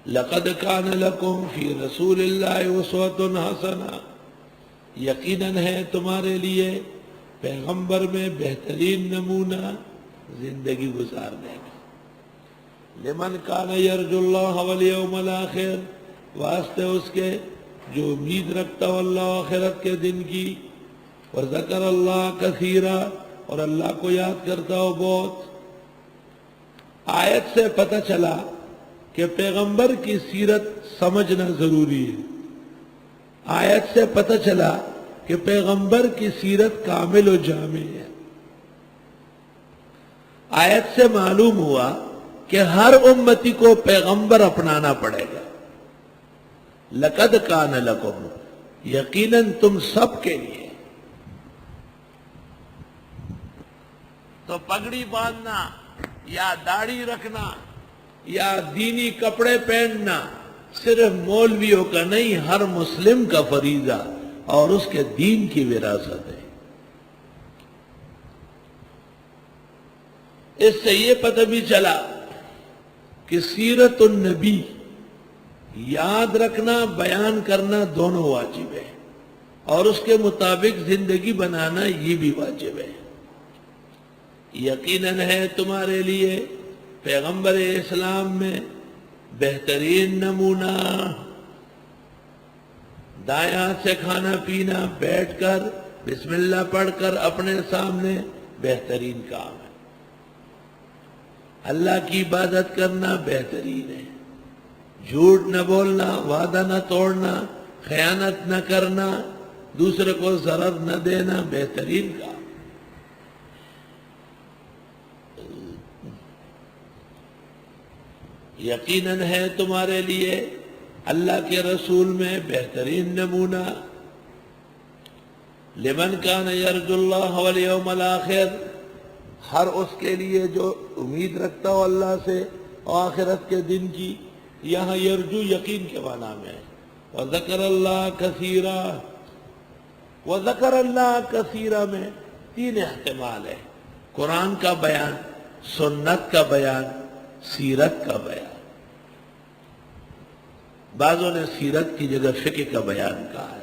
لقد کان لکم فی رسول اللہ اسوۃ حسنہ، یقیناً ہے تمہارے لیے پیغمبر میں بہترین نمونہ زندگی گزارنے کا۔ لمن کان یرجو اللہ والیوم الآخر، واسطے اس کے جو امید رکھتا ہو اللہ و آخرت کے دن کی، وذکر اللہ کثیرا، اور اللہ کو یاد کرتا ہو بہت۔ آیت سے پتہ چلا کہ پیغمبر کی سیرت سمجھنا ضروری ہے۔ آیت سے پتہ چلا کہ پیغمبر کی سیرت کامل و جامع ہے۔ آیت سے معلوم ہوا کہ ہر امتی کو پیغمبر اپنانا پڑے گا۔ لقد کان لکم، یقیناً تم سب کے لیے۔ تو پگڑی باندھنا یا داڑھی رکھنا یا دینی کپڑے پہننا صرف مولویوں کا نہیں، ہر مسلم کا فریضہ اور اس کے دین کی وراثت ہے۔ اس سے یہ پتہ بھی چلا کہ سیرت النبی یاد رکھنا، بیان کرنا دونوں واجب ہے، اور اس کے مطابق زندگی بنانا یہ بھی واجب ہے۔ یقیناً ہے تمہارے لیے پیغمبر اسلام میں بہترین نمونہ۔ دائیں ہاتھ سے کھانا پینا بیٹھ کر بسم اللہ پڑھ کر اپنے سامنے بہترین کام ہے۔ اللہ کی عبادت کرنا بہترین ہے۔ جھوٹ نہ بولنا، وعدہ نہ توڑنا، خیانت نہ کرنا، دوسرے کو ضرر نہ دینا بہترین کام۔ یقیناً ہے تمہارے لیے اللہ کے رسول میں بہترین نمونہ۔ لمن کان یرجو اللہ والیوم الآخر، ہر اس کے لیے جو امید رکھتا ہو اللہ سے اور آخرت کے دن کی۔ یہاں یرجو یقین کے معنی میں ہے۔ وذکر اللہ کثیرا، وذکر اللہ کثیرا میں تین احتمال ہے: قرآن کا بیان، سنت کا بیان، سیرت کا بیان۔ بعضوں نے سیرت کی جگہ فقہ کا بیان کہا ہے۔